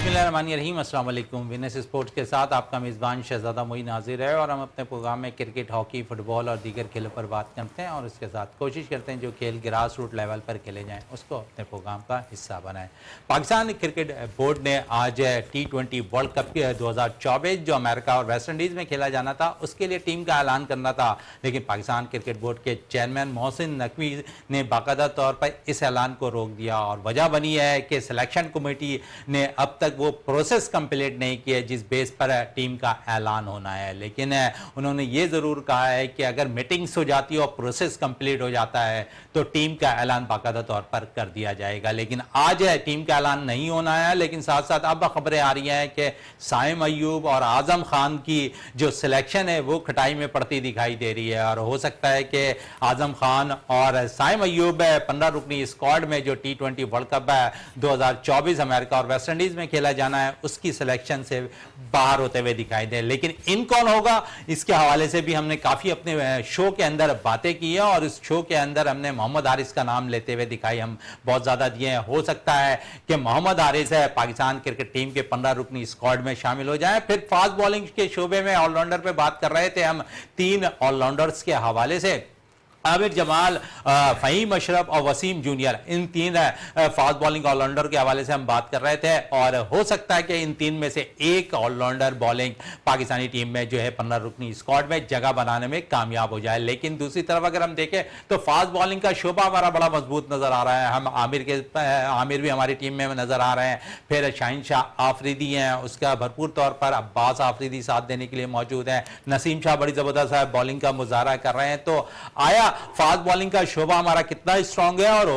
बिस्मिल्लाहिर्रहमानिर्रहीम, अस्सलाम वालेकुम। विनस स्पोर्ट्स के साथ आपका मेज़बान शहजादा मोइन हाजिर है और हम अपने प्रोग्राम में क्रिकेट, हॉकी, फुटबॉल और दीगर खेलों पर बात करते हैं और उसके साथ कोशिश करते हैं जो खेल ग्रास रूट लेवल पर खेले जाएं उसको अपने प्रोग्राम का हिस्सा बनाएं। पाकिस्तान क्रिकेट बोर्ड ने आज T20 वर्ल्ड कप 2024 जो अमेरिका और वेस्ट इंडीज़ में खेला जाना था उसके लिए टीम का ऐलान करना था, लेकिन पाकिस्तान क्रिकेट बोर्ड के चेयरमैन मोहसिन नकवी ने बाकायदा तौर पर इस ऐलान को रोक दिया और वजह बनी है कि सिलेक्शन कमेटी ने अब तक वो प्रोसेस कंप्लीट नहीं किया जिस बेस पर टीम का ऐलान होना है। लेकिन उन्होंने ये ज़रूर कहा है कि अगर मीटिंग्स हो जाती है और प्रोसेस कंप्लीट हो जाता है तो टीम का ऐलान बाकायदा तौर पर कर दिया जाएगा। लेकिन आज टीम का ऐलान नहीं होना है, लेकिन साथ साथ अब खबरें आ रही हैं कि साइम अयूब और आजम खान की जो सिलेक्शन है वो खटाई में पड़ती दिखाई दे रही है और हो सकता है कि आजम खान और साइम अयूब 15 रुकनी स्क्वाड में जो T20 वर्ल्ड कप 2024 अमेरिका और वेस्ट इंडीज में खेला जाना है उसकी सिलेक्शन से बाहर होते हुए दिखाई दे। लेकिन इन कौन होगा इसके हवाले से भी हमने काफी अपने शो के अंदर बातें की है और इस शो के अंदर हमने मोहम्मद हारिस का नाम लेते हुए दिखाई हम बहुत ज्यादा दिए हैं। हो सकता है कि मोहम्मद हारिस है पाकिस्तान क्रिकेट टीम के 15 रुकनी स्क्वाड में शामिल हो जाए। फिर फास्ट बॉलिंग के शोबे में ऑलराउंडर पे बात कर रहे थे हम, 3 ऑलराउंडर्स के हवाले से आबिद जमाल, फ़हीम अशरफ और वसीम जूनियर, इन 3 फास्ट बॉलिंग ऑलराउंडर के हवाले से हम बात कर रहे थे और हो सकता है कि इन 3 में से एक ऑलराउंडर बॉलिंग पाकिस्तानी टीम में जो है 15 रुकनी स्क्वाड में जगह बनाने में कामयाब हो जाए। लेकिन दूसरी तरफ अगर हम देखें तो फास्ट बॉलिंग का शोबा हमारा बड़ा मजबूत नजर आ रहा है। हम आमिर भी हमारी टीम में नजर आ रहे हैं, फिर शाहीन शाह आफरीदी हैं, उसका भरपूर तौर पर अब्बास आफरीदी साथ देने के लिए मौजूद है, नसीम शाह बड़ी जबरदस्त बॉलिंग का मुजाहरा कर रहे हैं। तो आया फास्ट बॉलिंग का शोबा हमारा कितना स्ट्रांग है और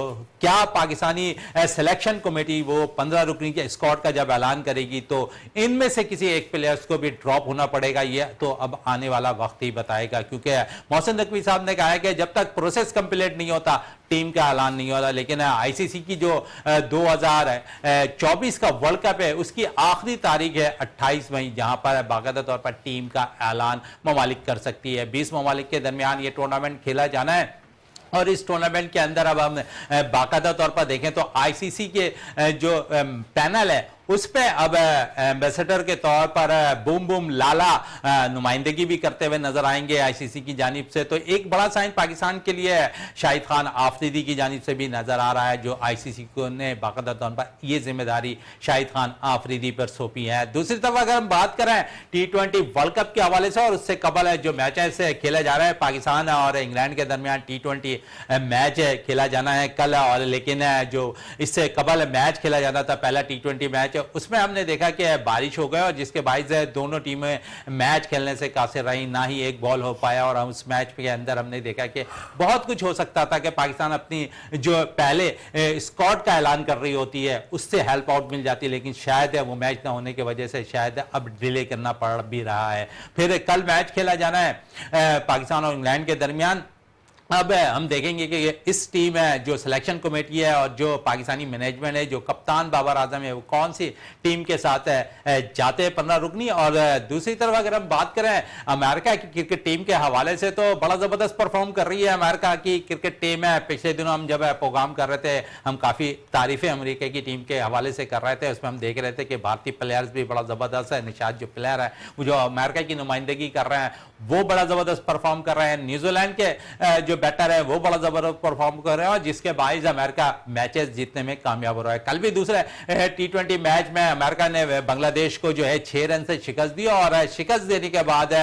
क्या पाकिस्तानी सिलेक्शन कमेटी वो 15 रुकनी के स्क्वाड का जब ऐलान करेगी तो इनमें से किसी एक प्लेयर्स को भी ड्रॉप होना पड़ेगा, ये तो अब आने वाला वक्त ही बताएगा। क्योंकि मोहसिन नकवी साहब ने कहा है कि जब तक प्रोसेस कंप्लीट नहीं होता टीम का ऐलान नहीं होता। लेकिन आईसीसी की जो 2024 का वर्ल्ड कप है उसकी आखिरी तारीख है 28 मई, जहां पर बाकायदा तौर पर टीम का ऐलान ममालिक कर सकती है। 20 ममालिक के दरमियान ये टूर्नामेंट खेला जाना है और इस टूर्नामेंट के अंदर अब हम बाकायदा तौर पर देखें तो आईसीसी के जो पैनल है उस पे अब एम्बेसडर के तौर पर बूम बूम लाला नुमाइंदगी भी करते हुए नजर आएंगे आईसीसी की जानिब से। तो एक बड़ा साइन पाकिस्तान के लिए शाहिद खान आफरीदी की जानिब से भी नजर आ रहा है, जो आईसीसी को ने बाकायदा तौर पर यह जिम्मेदारी शाहिद खान आफरीदी पर सौंपी है। दूसरी तरफ अगर हम बात करें T20 वर्ल्ड कप के हवाले से और उससे कबल जो मैचेस खेला जा रहा है पाकिस्तान और इंग्लैंड के दरमियान T20 मैच खेला जाना है कल, और लेकिन जो इससे कबल मैच खेला जाना था पहला T20 मैच, उसमें हमने देखा कि बारिश हो गया और जिसके बाइस दोनों टीमें मैच खेलने से कासिर रही, ना ही एक बॉल हो पाया और उस मैच के अंदर हमने देखा कि बहुत कुछ हो सकता था कि पाकिस्तान अपनी जो पहले स्क्वाड का ऐलान कर रही होती है उससे हेल्प आउट मिल जाती, लेकिन शायद वो मैच ना होने की वजह से शायद अब डिले करना पड़ भी रहा है। फिर कल मैच खेला जाना है पाकिस्तान और इंग्लैंड के दरमियान। अब हम देखेंगे कि इस टीम है जो सिलेक्शन कमेटी है और जो पाकिस्तानी मैनेजमेंट है, जो कप्तान बाबर आजम है, वो कौन सी टीम के साथ जाते हैं 15 रुकनी। और दूसरी तरफ अगर हम बात करें अमेरिका की क्रिकेट टीम के हवाले से तो बड़ा ज़बरदस्त परफॉर्म कर रही है अमेरिका की क्रिकेट टीम है। पिछले दिनों हम जब प्रोग्राम कर रहे थे हम काफ़ी तारीफ़ें अमेरिका की टीम के हवाले से कर रहे थे, उसमें हम देख रहे थे कि भारतीय प्लेयर्स भी बड़ा ज़बरदस्त है। निशाद जो प्लेयर है वो जो अमेरिका की नुमाइंदगी कर रहे हैं वो बड़ा ज़बरदस्त परफॉर्म कर रहे हैं। न्यूजीलैंड के जो बैटर है वो बड़ा जबरदस्त परफॉर्म कर रहे हैं और जिसके बाइस अमेरिका मैचेस जीतने में कामयाब हो रहा है। कल भी दूसरे T20 मैच में अमेरिका ने बांग्लादेश को जो है 6 रन से शिकस्त दी और शिकस्त देने के बाद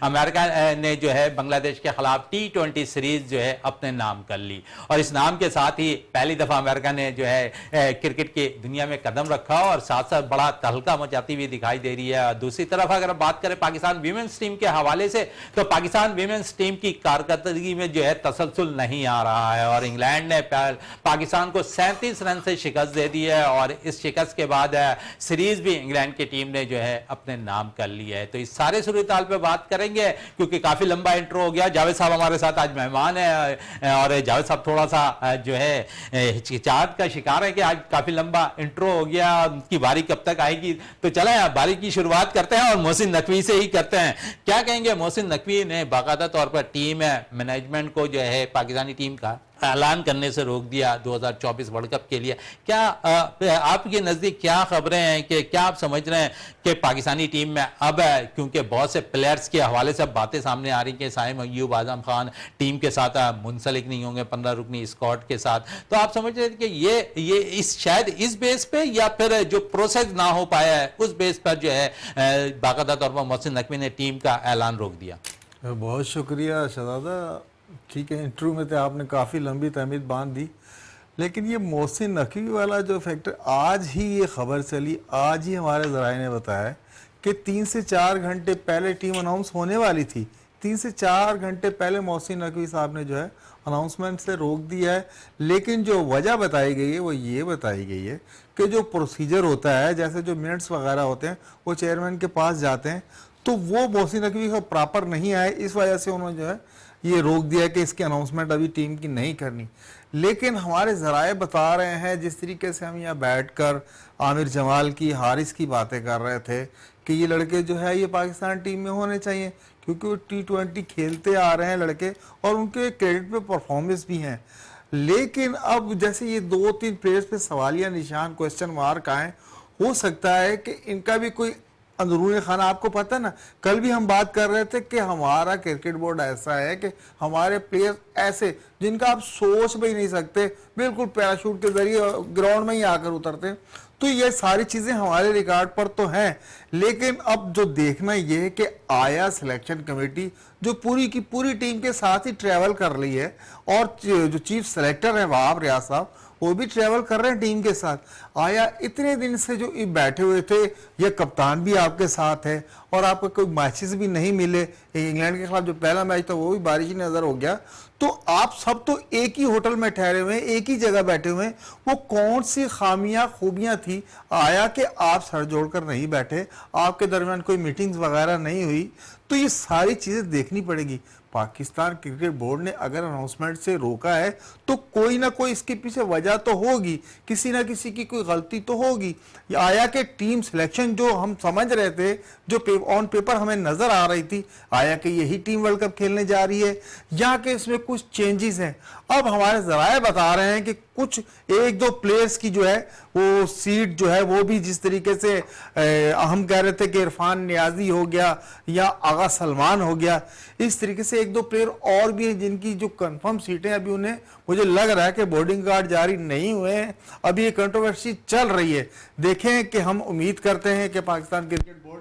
अमेरिका ने जो है बांग्लादेश के खिलाफ T20 सीरीज जो है अपने नाम कर ली और इस नाम के साथ ही पहली दफा अमेरिका ने जो है क्रिकेट की दुनिया में कदम रखा और साथ साथ बड़ा तहलका मचाती हुई दिखाई दे रही है। दूसरी तरफ अगर बात करें पाकिस्तान वीमेंस टीम के हवाले से तो पाकिस्तान वीमेंस टीम की कारकर्दगी में जो है तसलसल नहीं आ रहा है और इंग्लैंड ने पाकिस्तान को 37 रन से शिकस्त दे दी है और इस शिकस्त के बाद सीरीज भी इंग्लैंड की टीम ने जो है अपने नाम कर ली है। तो इस सारे सूरत-ए-हाल पे बात करेंगे क्योंकि काफी लंबा इंट्रो हो गया। जावेद साहब हमारे साथ आज मेहमान है और जावेद साहब थोड़ा सा जो है हिचकिचाहट का शिकार है कि आज काफी लंबा इंट्रो हो गया, उनकी बारी कब तक आएगी। तो चले बारी की शुरुआत करते हैं और मोहसिन नकवी से ही करते हैं। क्या कहेंगे मोहसिन नकवी ने बाकायदा तौर पर टीम मैनेजमेंट को जो है पाकिस्तानी टीम का ऐलान करने से रोक दिया 2024 वर्ल्ड कप के लिए। क्या आपके नज़दीक क्या खबरें हैं कि क्या आप समझ रहे हैं कि पाकिस्तानी टीम में अब क्योंकि बहुत से प्लेयर्स के हवाले से बातें सामने आ रही कि साइम अय्यूब, आजम खान टीम के साथ मुंसलिक नहीं होंगे 15 रुकनी स्क्वाड के साथ, तो आप समझ रहे हैं कि ये इस शायद इस बेस पे या फिर जो प्रोसेस ना हो पाया है उस बेस पर जो है बाकायदा तौर पर मोहसिन नकवी ने टीम का ऐलान रोक दिया? बहुत शुक्रिया शहजादा। ठीक है, इंटरव्यू में तो आपने काफ़ी लंबी तहमीद बांध दी, लेकिन ये मोहसिन नकवी वाला जो फैक्टर, आज ही ये खबर चली, आज ही हमारे ज़राए ने बताया कि 3 से 4 घंटे पहले टीम अनाउंस होने वाली थी। 3 से 4 घंटे पहले मोहसिन नकवी साहब ने जो है अनाउंसमेंट से रोक दिया है। लेकिन जो वजह बताई गई है वो ये बताई गई है कि जो प्रोसीजर होता है, जैसे जो मिनट्स वगैरह होते हैं वो चेयरमैन के पास जाते हैं, तो वो मोहसिन नकवी का प्रॉपर नहीं आए, इस वजह से उन्होंने जो है ये रोक दिया कि इसकी अनाउंसमेंट अभी टीम की नहीं करनी। लेकिन हमारे ज़राए बता रहे हैं, जिस तरीके से हम यहाँ बैठकर आमिर जमाल की, हारिस की बातें कर रहे थे कि ये लड़के जो है ये पाकिस्तान टीम में होने चाहिए, क्योंकि वो T20 खेलते आ रहे हैं लड़के और उनके क्रेडिट पे परफॉर्मेंस भी हैं। लेकिन अब जैसे ये 2-3 प्लेयर्स पे सवालिया निशान, क्वेश्चन मार्क आए, हो सकता है कि इनका भी कोई अंदरूनी खाना, आपको पता है ना, कल भी हम बात कर रहे थे कि हमारा क्रिकेट बोर्ड ऐसा है कि हमारे प्लेयर्स ऐसे जिनका आप सोच भी नहीं सकते, बिल्कुल पैराशूट के जरिए ग्राउंड में ही आकर उतरते हैं। तो ये सारी चीज़ें हमारे रिकॉर्ड पर तो हैं, लेकिन अब जो देखना ये है कि आया सिलेक्शन कमेटी जो पूरी की पूरी टीम के साथ ही ट्रैवल कर रही है, और जो चीफ सेलेक्टर हैं वहाब रियाज साहब, वो भी ट्रैवल कर रहे हैं टीम के साथ। आया इतने दिन से जो बैठे हुए थे, ये कप्तान भी आपके साथ है और आपको कोई मैचेस भी नहीं मिले, इंग्लैंड के खिलाफ जो पहला मैच था वो भी बारिश नज़र हो गया, तो आप सब तो एक ही होटल में ठहरे हुए हैं, एक ही जगह बैठे हुए हैं। वो कौन सी खामियां खूबियां थी आया कि आप सर जोड़कर नहीं बैठे, आपके दरमियान कोई मीटिंग्स वगैरह नहीं हुई? तो ये सारी चीज़ें देखनी पड़ेगी। पाकिस्तान क्रिकेट बोर्ड ने अगर अनाउंसमेंट से रोका है तो कोई ना कोई इसके पीछे वजह तो होगी, किसी ना किसी की कोई गलती तो होगी। आया कि टीम सिलेक्शन जो हम समझ रहे थे, जो ऑन पेपर हमें नजर आ रही थी, आया कि यही टीम वर्ल्ड कप खेलने जा रही है या कि इसमें कुछ चेंजेस हैं। अब हमारे ज़राए बता रहे हैं कि कुछ 1-2 प्लेयर्स की जो है वो सीट जो है वो भी, जिस तरीके से हम कह रहे थे कि इरफान नियाजी हो गया या आगा सलमान हो गया, इस तरीके से 1-2 प्लेयर और भी हैं जिनकी जो कंफर्म सीटें अभी उन्हें मुझे लग रहा है कि बोर्डिंग कार्ड जारी नहीं हुए हैं। अभी ये कंट्रोवर्सी चल रही है। देखें कि हम उम्मीद करते हैं कि पाकिस्तान क्रिकेट बोर्ड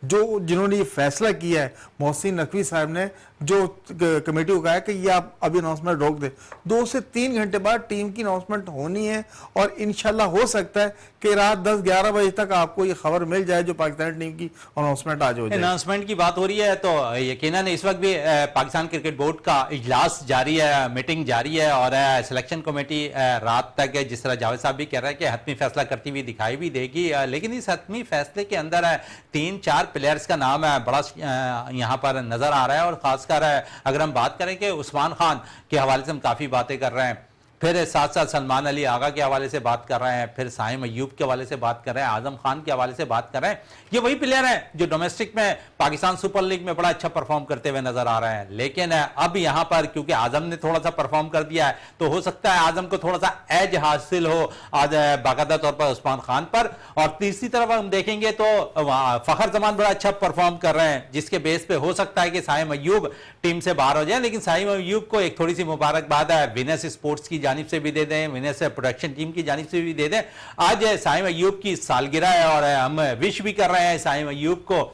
जो जिन्होंने ये फैसला किया है, मोहसिन नकवी साहब ने जो कमेटी को कहा है कि ये आप अभी अनाउंसमेंट रोक दे, 2 से 3 घंटे बाद टीम की अनाउंसमेंट होनी है और इंशाल्लाह हो सकता है कि रात 10-11 बजे तक आपको ये खबर मिल जाए जो पाकिस्तान टीम की अनाउंसमेंट आज हो जाए। अनाउंसमेंट की बात हो रही है तो यकीनन इस वक्त भी पाकिस्तान क्रिकेट बोर्ड का इजलास जारी है, मीटिंग जारी है और सिलेक्शन कमेटी रात तक, जिस तरह जावेद साहब भी कह रहे हैं कि हतमी फैसला करती हुई दिखाई भी देगी। लेकिन इस हतमी फैसले के अंदर 3-4 प्लेयर्स का नाम बड़ा यहाँ पर नजर आ रहा है और खासकर अगर हम बात करें कि उस्मान खान के हवाले से हम काफी बातें कर रहे हैं, फिर साथ साथ सलमान अली आगा के हवाले से बात कर रहे हैं, फिर साइम अय्यूब के हवाले से बात कर रहे हैं, आजम खान के हवाले से बात कर रहे हैं। ये वही प्लेयर हैं जो डोमेस्टिक में पाकिस्तान सुपर लीग में बड़ा अच्छा परफॉर्म करते हुए नजर आ रहे हैं। लेकिन अब यहां पर क्योंकि आजम ने थोड़ा सा परफॉर्म कर दिया है तो हो सकता है आजम को थोड़ा सा एज हासिल हो आज बाकायदा तौर पर उस्मान खान पर। और तीसरी तरफ हम देखेंगे तो फखर जमान बड़ा अच्छा परफॉर्म कर रहे हैं, जिसके बेस पे हो सकता है कि साइम अय्यूब टीम से बाहर हो जाए। लेकिन साइम अय्यूब को एक थोड़ी सी मुबारकबाद है, विनस स्पोर्ट्स की जानिब से भी दे दें, विनस प्रोडक्शन टीम की जानिब से भी दे दें। आज साइम अय्यूब की सालगिरह है और हम विश भी कर रहे हैं साइम अय्यूब को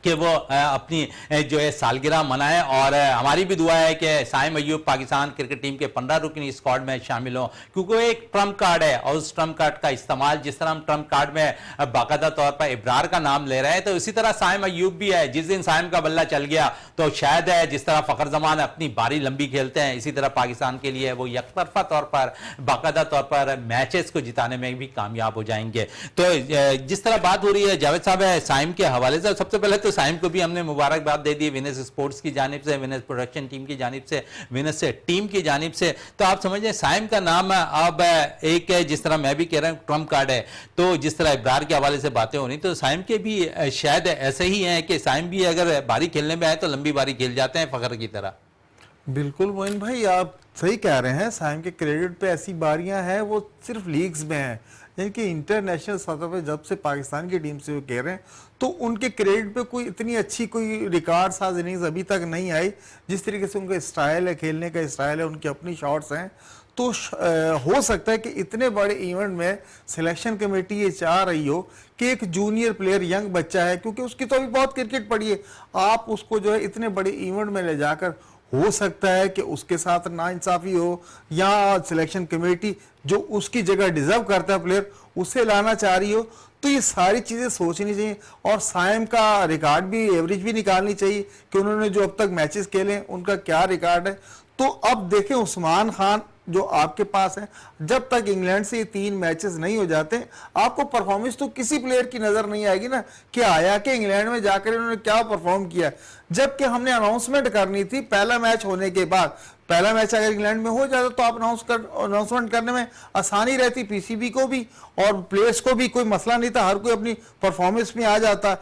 कि वो अपनी जो है सालगिरह मनाएं और हमारी भी दुआ है कि साइम अय्यूब पाकिस्तान क्रिकेट टीम के 15 रुकनी स्क्वाड में शामिल हो, क्योंकि वो एक ट्रम्प कार्ड है और उस ट्रम्प कार्ड का इस्तेमाल, जिस तरह हम ट्रम्प कार्ड में बाकायदा तौर पर इब्रार का नाम ले रहे हैं, तो इसी तरह साइम अय्यूब भी है। जिस दिन साइम का बल्ला चल गया तो शायद है जिस तरह फखर जमान अपनी बारी लंबी खेलते हैं, इसी तरह पाकिस्तान के लिए वो यकतरफा तौर पर बाकायदा तौर पर मैचेस को जिताने में भी कामयाब हो जाएंगे। तो जिस तरह बात हो रही है जावेद साहब है साइम के हवाले से, सबसे पहले तो साइम को भी हमने मुबारकबाद दे दी विनस स्पोर्ट्स की जानिब से, विनस प्रोडक्शन टीम की जानिब से, विनस टीम की जानिब से। तो आप समझिए साइम का नाम अब एक जिस तरह मैं भी कह रहा हूं ट्रम्प कार्ड है, तो जिस तरह इब्रार के हवाले से बातें हो रही तो साइम के भी शायद ऐसे ही हैं कि साइम भी अगर बारी खेलने में आए तो लंबी बारी खेल जाते हैं फखर की तरह। बिल्कुल मोइन भाई, आप सही कह रहे हैं। साइम के क्रेडिट पे ऐसी बारियां हैं वो सिर्फ लीग्स में हैं, यानी कि इंटरनेशनल सतह पे जब से पाकिस्तान की टीम से वो कह रहे हैं तो उनके क्रेडिट पे कोई इतनी अच्छी कोई रिकॉर्ड साज इनिंग्स अभी तक नहीं आई। जिस तरीके से उनका स्टाइल है, खेलने का स्टाइल है, उनकी अपनी शॉट्स हैं, तो हो सकता है कि इतने बड़े इवेंट में सिलेक्शन कमेटी ये चाह रही हो कि एक जूनियर प्लेयर, यंग बच्चा है, क्योंकि उसकी तो अभी बहुत क्रिकेट पड़ी है, आप उसको जो है इतने बड़े इवेंट में ले जाकर, हो सकता है कि उसके साथ नाइंसाफी हो या सिलेक्शन कमेटी जो उसकी जगह डिजर्व करता है प्लेयर उसे लाना चाह रही हो। तो ये सारी चीजें सोचनी चाहिए और साइम का रिकॉर्ड भी, एवरेज भी निकालनी चाहिए कि उन्होंने जो अब तक मैचेस खेले उनका क्या रिकॉर्ड है। तो अब देखें उस्मान खान जो आपके पास है, जब तक इंग्लैंड से ये 3 मैचेस नहीं हो जाते आपको परफॉर्मेंस तो किसी प्लेयर की नजर नहीं आएगी ना कि आया कि इंग्लैंड में जाकर इन्होंने क्या परफॉर्म किया। जबकि हमने अनाउंसमेंट करनी थी पहला मैच होने के बाद। पहला मैच अगर इंग्लैंड में हो जाता तो आप अनाउंसमेंट करने में आसानी रहती, पीसीबी को भी और प्लेयर्स को भी, कोई मसला नहीं था, हर कोई अपनी परफॉर्मेंस में आ जाता।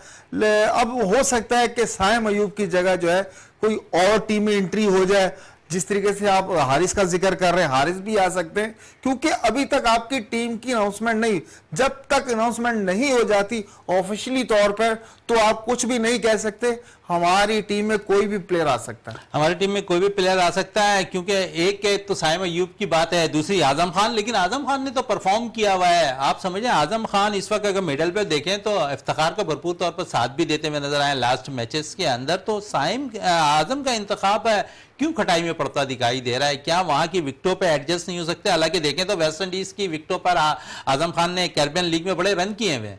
अब हो सकता है कि साइम अयूब की जगह जो है कोई और टीम में एंट्री हो जाए। जिस तरीके से आप हारिस का जिक्र कर रहे हैं, हारिस भी आ सकते हैं, क्योंकि अभी तक आपकी टीम की अनाउंसमेंट नहीं, जब तक अनाउंसमेंट नहीं हो जाती ऑफिशियली तौर पर तो आप कुछ भी नहीं कह सकते। हमारी टीम में कोई भी प्लेयर आ सकता है, हमारी टीम में कोई भी प्लेयर आ सकता है, क्योंकि एक तो साइम अयूब की बात है, दूसरी आजम खान। लेकिन आजम खान ने तो परफॉर्म किया हुआ है। आप समझें आजम खान इस वक्त अगर मिडल पे देखें तो इफ्तिखार को भरपूर तौर पर साथ भी देते हुए नजर आए लास्ट मैचेस के अंदर। तो साइम आजम का इंतखाब है क्यों खटाई में पड़ता दिखाई दे रहा है? क्या वहां की विकेटों पे एडजस्ट नहीं हो सकते? हालांकि देखें तो वेस्ट इंडीज की विकेटों पर आजम खान ने कैरिबियन लीग में बड़े रन किए हुए।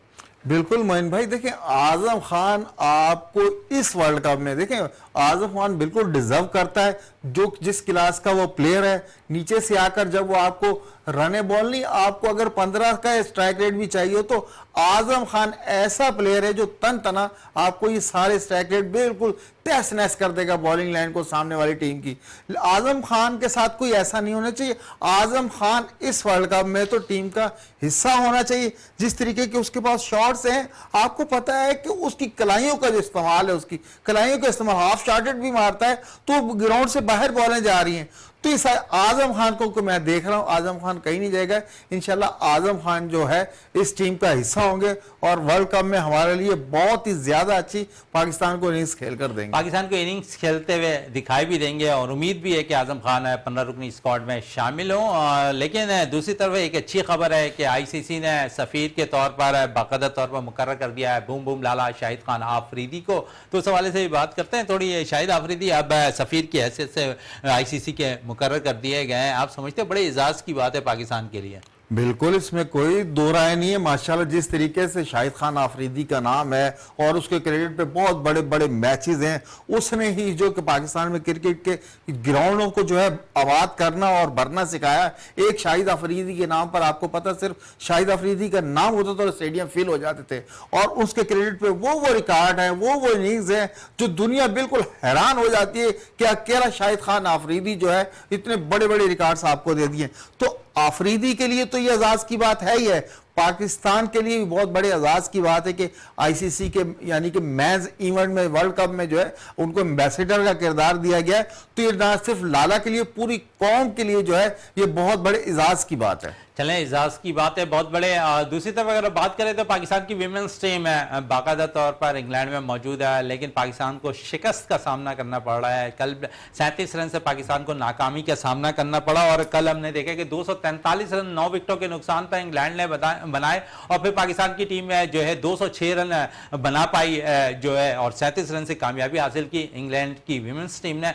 बिल्कुल मोइन भाई, देखें आजम खान आपको इस वर्ल्ड कप में, देखें आजम खान बिल्कुल डिजर्व करता है जो जिस क्लास का वो प्लेयर है। नीचे से आकर जब वो आपको रने बॉल नहीं, आपको अगर 15 का स्ट्राइक रेट भी चाहिए तो आजम खान ऐसा प्लेयर है जो तन तना आपको ये सारे स्ट्राइक रेट बिल्कुल तहस नहस कर देगा बॉलिंग लाइन को सामने वाली टीम की। आजम खान के साथ कोई ऐसा नहीं होना चाहिए। आजम खान इस वर्ल्ड कप में तो टीम का हिस्सा होना चाहिए। जिस तरीके के उसके पास शॉट्स हैं, आपको पता है कि उसकी कलाइयों का जो इस्तेमाल है, उसकी कलाइयों का इस्तेमाल, हाफ शॉटेड भी मारता है तो ग्राउंड से बाहर बॉलें जा रही हैं। तो इस आजम खान को मैं देख रहा हूं, आजम खान कहीं नहीं जाएगा। इंशाल्लाह आजम खान जो है इस टीम का हिस्सा होंगे और वर्ल्ड कप में हमारे लिए बहुत ही ज्यादा अच्छी पाकिस्तान को इनिंग्स खेल कर देंगे, पाकिस्तान को इनिंग्स खेलते हुए दिखाई भी देंगे। और उम्मीद भी है कि आजम खान 15 रुकनी स्क्वाड में शामिल हो। लेकिन दूसरी तरफ एक अच्छी खबर है कि आईसीसी ने सफीर के तौर पर बाकायदा तौर पर मुकर्रर कर दिया है बूम बूम लाला शाहिद खान आफरीदी को। तो उस हवाले से भी बात करते हैं थोड़ी। शाहिद आफरीदी अब सफीर की हैसियत से आईसीसी के मुकर्रर कर दिए गए हैं। आप समझते हैं बड़े एजाज की बात है पाकिस्तान के लिए? बिल्कुल, इसमें कोई दो राय नहीं है। माशाल्लाह जिस तरीके से शाहिद खान आफरीदी का नाम है और उसके क्रिकेट पे बहुत बड़े बड़े मैचेस हैं, उसने ही जो कि पाकिस्तान में क्रिकेट के ग्राउंडों को जो है आबाद करना और भरना सिखाया। एक शाहिद आफरीदी के नाम पर, आपको पता, सिर्फ शाहिद आफरीदी का नाम होता तो स्टेडियम फिल हो जाते थे। और उसके क्रिकेट पे वो रिकॉर्ड है, वो इनिंग्स है जो दुनिया बिल्कुल हैरान हो जाती है कि अकेला शाहिद खान आफरीदी जो है इतने बड़े बड़े रिकॉर्ड्स आपको दे दिए। तो आफरीदी के लिए तो ये एजाज की बात है ही है, पाकिस्तान के लिए भी बहुत बड़े एजाज की बात है कि आईसीसी के यानी कि मैच इवेंट में, वर्ल्ड कप में जो है उनको एम्बेसडर का किरदार दिया गया है। तो ये ना सिर्फ लाला के लिए, पूरी कौम के लिए जो है ये बहुत बड़े एजाज की बात है। चलें, एजाज की बात है बहुत बड़े। दूसरी तरफ अगर बात करें तो पाकिस्तान की विमेंस टीम है बाकायदा तौर पर इंग्लैंड में मौजूद है, लेकिन पाकिस्तान को शिकस्त का सामना करना पड़ रहा है। कल 37 रन से पाकिस्तान को नाकामी का सामना करना पड़ा और कल हमने देखा कि 243 रन 9 विकेटों के नुकसान पर इंग्लैंड ने बनाए और फिर पाकिस्तान की टीम जो है 206 रन बना पाई जो है और 37 रन से कामयाबी हासिल की इंग्लैंड की विमेंस टीम ने।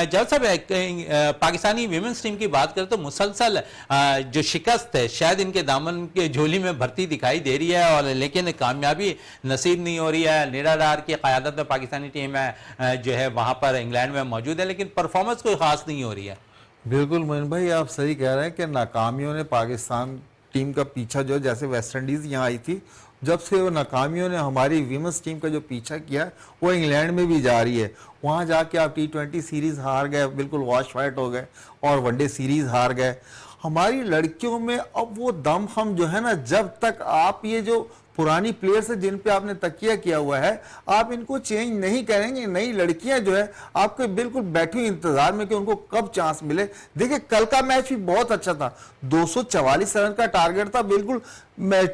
जब सब पाकिस्तानी विमेंस टीम की बात करें तो मुसलसल जो शिकस्त है शायद इनके दामन के झोली में भर्ती दिखाई दे रही है, और लेकिन कामयाबी नसीब नहीं हो रही है। निराधार की क़यादत में पाकिस्तानी टीम है जो है वहां पर इंग्लैंड में मौजूद है, लेकिन परफॉर्मेंस कोई खास नहीं हो रही है। बिल्कुल मोइन भाई, आप सही कह रहे हैं कि नाकामियों ने पाकिस्तान टीम का पीछा, जो जैसे वेस्ट इंडीज यहाँ आई थी, जब से वो नाकामियों ने हमारी विमेंस टीम का जो पीछा किया वो इंग्लैंड में भी जा रही है। वहाँ जाके आप T20 सीरीज हार गए, बिल्कुल वॉश फाइट हो गए, और वनडे सीरीज हार गए। हमारी लड़कियों में अब वो दम हम जो है ना, जब तक आप ये जो पुरानी प्लेयर्स है जिन पे आपने तकिया किया हुआ है, आप इनको चेंज नहीं करेंगे। नई लड़कियां जो है आपके बिल्कुल बैठी हुई इंतजार में कि उनको कब चांस मिले। देखिए कल का मैच भी बहुत अच्छा था, 244 रन का टारगेट था, बिल्कुल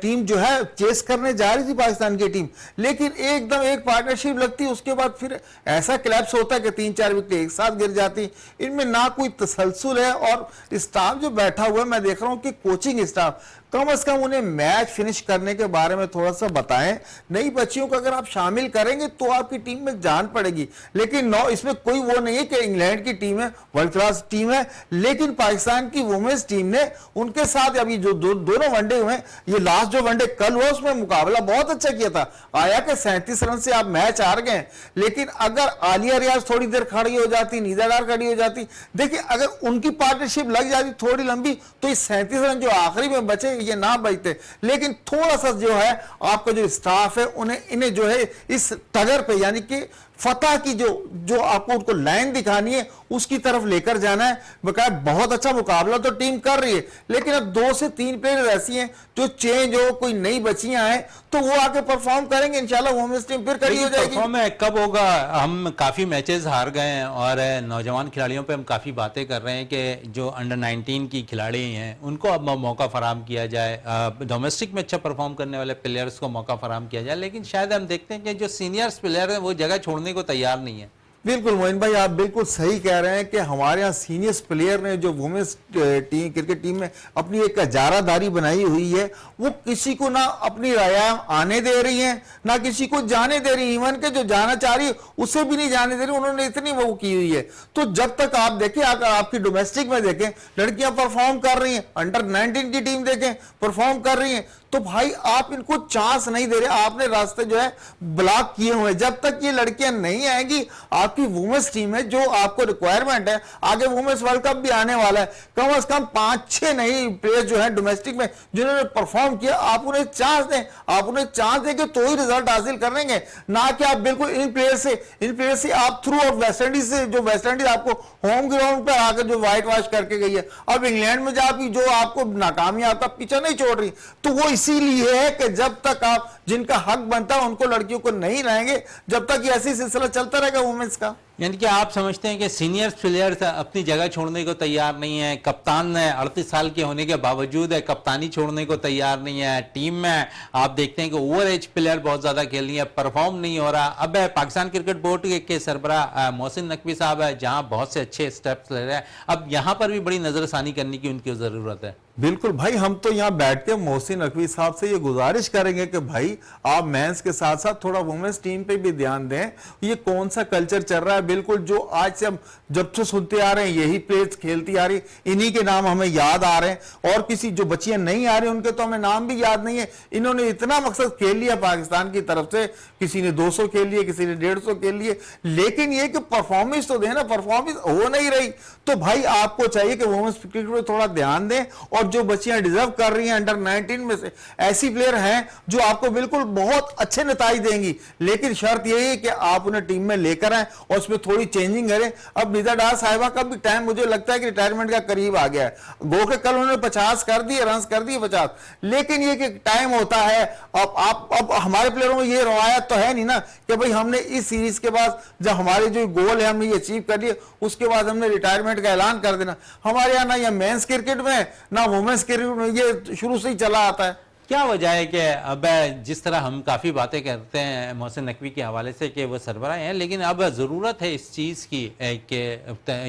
टीम जो है चेस करने जा रही थी पाकिस्तान की टीम, लेकिन एकदम एक पार्टनरशिप लगती, उसके बाद फिर ऐसा क्लैप्स होता है कि 3-4 विकेट एक साथ गिर जाती। इनमें ना कोई तसलसल है, और स्टाफ जो बैठा हुआ है, मैं देख रहा हूं कि कोचिंग स्टाफ कम से कम उन्हें मैच फिनिश करने के बारे में थोड़ा सा बताएं। नई बच्चियों को अगर आप शामिल करेंगे तो आपकी टीम में जान पड़ेगी। लेकिन इसमें कोई वो नहीं है कि इंग्लैंड की टीम है वर्ल्ड क्लास टीम है, लेकिन पाकिस्तान की वुमेन्स टीम ने उनके साथ अभी जो दोनों वनडे हुए, ये लास्ट जो वनडे कल हुआ उसमें मुकाबला बहुत अच्छा किया था। आया कि 37 रन से आप मैच हार गए, लेकिन अगर आलिया रियाज थोड़ी देर खड़ी हो जाती, निदा डार खड़ी हो जाती, देखिए अगर उनकी पार्टनरशिप लग जाती थोड़ी लंबी तो ये 37 रन जो आखिरी में बचे ये ना बचते। लेकिन थोड़ा सा जो है आपका जो स्टाफ है इन्हें जो है इस टगर पे, यानी कि फतह की जो आपको उनको लाइन दिखानी है उसकी तरफ लेकर जाना है। बकाया बहुत अच्छा मुकाबला तो टीम कर रही है, लेकिन अब 2 से 3 प्लेयर ऐसी हैं जो चेंज हो, कोई नई बच्चियां हैं तो वो आके परफॉर्म करेंगे, इंशाल्लाह वुमेन्स टीम फिर खड़ी हो जाएगी। परफॉर्म कब होगा? हम काफी मैचेस हार गए हैं और नौजवान खिलाड़ियों पे हम काफी बातें कर रहे हैं कि जो अंडर 19 की खिलाड़ी हैं उनको अब मौका फराम किया जाए, डोमेस्टिक में अच्छा परफॉर्म करने वाले प्लेयर्स को मौका फराम किया जाए, लेकिन शायद हम देखते हैं कि जो सीनियर्स प्लेयर हैं वो जगह छोड़ने को तैयार नहीं है। बिल्कुल मोइन भाई, आप बिल्कुल सही कह रहे हैं कि हमारे यहाँ सीनियर्स प्लेयर ने जो वुमेन्स टीम क्रिकेट टीम में अपनी एक इजारादारी बनाई हुई है, वो किसी को ना अपनी राय आने दे रही है ना किसी को जाने दे रही, इवन के जो जाना चाह रही है उसे भी नहीं जाने दे रही, उन्होंने इतनी वो की हुई है। तो जब तक आप देखें, अगर आपकी डोमेस्टिक में देखें लड़कियां परफॉर्म कर रही हैं, अंडर 19 की टीम देखें परफॉर्म कर रही हैं, तो भाई आप इनको चांस नहीं दे रहे, आपने रास्ते जो है ब्लॉक किए हुए। जब तक ये लड़कियां नहीं आएंगी, आपकी वुमेन्स टीम है जो आपको रिक्वायरमेंट है, आगे वुमेन्स वर्ल्ड कप भी आने वाला है, कम से कम 5-6 नई प्लेयर जो है डोमेस्टिक में जिन्होंने परफॉर्म किया, आप उन्हें चांस दें, आप उन्हें चांस देंगे तो ही रिजल्ट हासिल करेंगे, ना कि आप बिल्कुल इन प्लेयर से आप थ्रू आउट वेस्ट इंडीज से, जो वेस्ट इंडीज आपको होम ग्राउंड पर आकर जो व्हाइट वॉश करके गई है, अब इंग्लैंड में जाकर जो आपको नाकामी आपका पीछा नहीं छोड़ रही, तो वो इसीलिए है कि जब तक आप जिनका हक बनता है उनको लड़कियों को नहीं लाएंगे, जब तक ये ऐसी सिलसिला चलता रहेगा वुमेन्स का। यानी कि आप समझते हैं कि सीनियर प्लेयर्स अपनी जगह छोड़ने को तैयार नहीं है, कप्तान 38 साल के होने के बावजूद कप्तानी छोड़ने को तैयार नहीं है, टीम में आप देखते हैं कि ओवर एज प्लेयर बहुत ज्यादा खेल रही है, परफॉर्म नहीं हो रहा। अब पाकिस्तान क्रिकेट बोर्ड के सरबराह मोहसिन नकवी साहब है, जहां बहुत से अच्छे स्टेप्स ले रहे हैं, अब यहां पर भी बड़ी नजरसानी करने की उनकी जरूरत है। बिल्कुल भाई, हम तो यहाँ बैठ के मोहसिन नकवी साहब से ये गुजारिश करेंगे कि भाई आप मेंस के साथ साथ थोड़ा वुमेन्स टीम पे भी ध्यान दें। ये कौन सा कल्चर चल रहा है, बिल्कुल जो आज से हम जब से सुनते आ रहे हैं यही प्लेयर्स खेलती आ रही, इन्हीं के नाम हमें याद आ रहे हैं, और किसी जो बच्चियां नहीं आ रही उनके तो हमें नाम भी याद नहीं है। इन्होंने इतना मकसद खेल लिया पाकिस्तान की तरफ से, किसी ने 200 खेल लिए, किसी ने 150 खेल लिए, लेकिन ये कि परफॉर्मेंस तो देना, परफॉर्मेंस हो नहीं रही। तो भाई आपको चाहिए कि वुमेन्स क्रिकेट पे थोड़ा ध्यान दें, और जो बच्चियां डिजर्व कर रही हैं अंडर 19 में से ऐसी प्लेयर हैं जो आपको बिल्कुल बहुत अच्छे नतीजे देंगी, लेकिन शर्त यही है कि आप उन्हें टीम में लेकर आए और उसमें थोड़ी चेंजिंग करें। अब निदा डार साहिबा का भी टाइम मुझे लगता है कि रिटायरमेंट का करीब आ गया है। गो के कल उन्होंने 50 कर दिए, रन कर दिए 50, लेकिन ये कि टाइम होता है। अब हमारे प्लेयरों में ये रवायत तो है नहीं ना कि भाई हमने इस सीरीज के बाद जब हमारे जो गोल है हमने ये अचीव कर लिए, उसके बाद हमने रिटायरमेंट का ऐलान कर देना। हमारे यहाँ ना ये मेंस क्रिकेट में ना वुमेन्स क्रिकेट में ये शुरू से ही चला आता है। क्या वजह है कि अब जिस तरह हम काफ़ी बातें करते हैं मोहसिन नकवी के हवाले से कि वो सरबराह हैं, लेकिन अब ज़रूरत है इस चीज़ की कि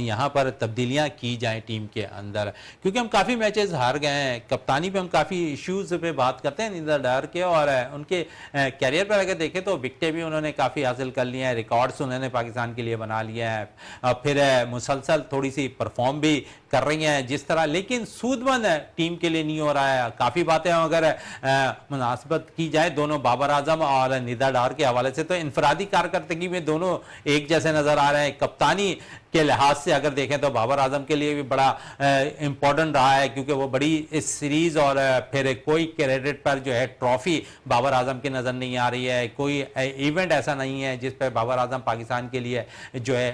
यहाँ पर तब्दीलियाँ की जाएं टीम के अंदर, क्योंकि हम काफ़ी मैचेस हार गए हैं। कप्तानी पे हम काफ़ी इश्यूज़ पे बात करते हैं निदा डार के, और उनके कैरियर पर अगर देखें तो विकटें भी उन्होंने काफ़ी हासिल कर लिए हैं, रिकॉर्ड्स उन्होंने पाकिस्तान के लिए बना लिया है, फिर मुसलसल थोड़ी सी परफॉर्म भी कर रही हैं जिस तरह, लेकिन सूदमंद टीम के लिए नहीं हो रहा है। काफ़ी बातें अगर मुनासिबत की जाए दोनों बाबर आजम और निदा डार के हवाले से, तो इनफरादी कारकर्दगी में दोनों एक जैसे नजर आ रहे हैं। कप्तानी के लिहाज से अगर देखें तो बाबर आजम के लिए भी बड़ा इंपॉर्टेंट रहा है, क्योंकि वो बड़ी इस सीरीज और फिर कोई क्रेडिट पर जो है ट्रॉफी बाबर आजम की नजर नहीं आ रही है। कोई इवेंट ऐसा नहीं है जिस पर बाबर आजम पाकिस्तान के लिए जो है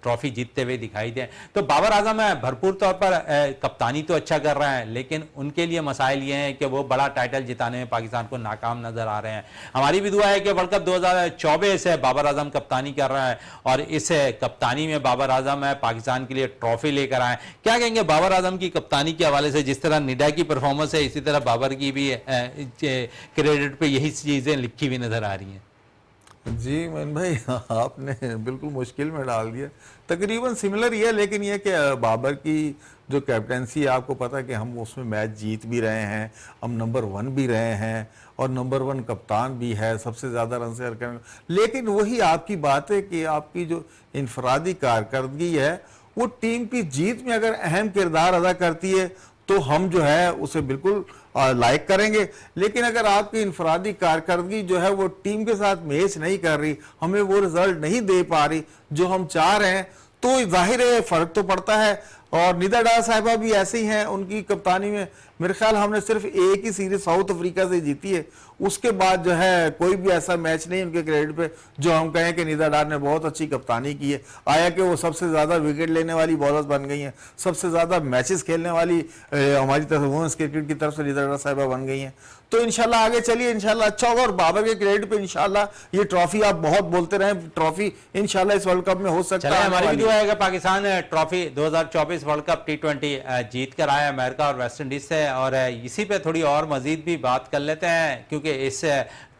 ट्रॉफी जीतते हुए दिखाई दे। तो बाबर आजम भरपूर तौर पर कप्तानी तो अच्छा कर रहे हैं, लेकिन उनके लिए मसाइल ये हैं कि वो बड़ा टाइटल जिताने में पाकिस्तान को नाकाम नजर आ रहे हैं। हमारी भी दुआ है कि वर्ल्ड कप 2024 से बाबर आजम कप्तानी कर रहा है और इस कप्तानी में बाबर आजम है पाकिस्तान के लिए ट्रॉफी लेकर आए। क्या कहेंगे बाबर आजम की कप्तानी के हवाले से? जिस तरह निडा की परफॉर्मेंस है, इसी तरह बाबर की भी क्रेडिट पे यही चीजें लिखी हुई नजर आ रही हैं। जी मोइन भाई, आपने बिल्कुल मुश्किल में डाल दिया। तकरीबन सिमिलर ही है, लेकिन यह कि बाबर की जो कैप्टेंसी है, आपको पता है कि हम उसमें मैच जीत भी रहे हैं, हम नंबर 1 भी रहे हैं और नंबर 1 कप्तान भी है, सबसे ज़्यादा रन से हरकत। लेकिन वही आपकी बात है कि आपकी जो इनफरादी कारकर्दगी है वो टीम की जीत में अगर अहम किरदार अदा करती है तो हम जो है उसे बिल्कुल लाइक करेंगे। लेकिन अगर आपकी इनफरादी कारकर्दगी जो है वो टीम के साथ मैच नहीं कर रही, हमें वो रिजल्ट नहीं दे पा रही जो हम चाह रहे हैं, तो जाहिर है फर्क तो पड़ता है। और निदा डार साहिबा भी ऐसे ही हैं, उनकी कप्तानी में मेरे ख्याल हमने सिर्फ एक ही सीरीज साउथ अफ्रीका से जीती है, उसके बाद जो है कोई भी ऐसा मैच नहीं उनके क्रेडिट पे जो हम कहें कि निदा डार ने बहुत अच्छी कप्तानी की है। आया कि वो सबसे ज़्यादा विकेट लेने वाली बॉलर्स बन गई हैं, सबसे ज़्यादा मैचेस खेलने वाली हमारी तरफ वुमेन्स क्रिकेट की तरफ से निदा डार साहिबा बन गई हैं। तो इंशाल्लाह आगे चलिए, इंशाल्लाह अच्छा होगा। और बाबर के क्रेडिट पे इंशाल्लाह ये ट्रॉफी, आप बहुत बोलते रहे, ट्रॉफी इंशाल्लाह इस वर्ल्ड कप में हो सकता है। हमारी भी दुआ है कि Pakistan trophy 2024 world cup T20 जीत कर आया अमेरिका और वेस्ट इंडीज से। और इसी पे थोड़ी और मजीद भी बात कर लेते हैं, क्योंकि इस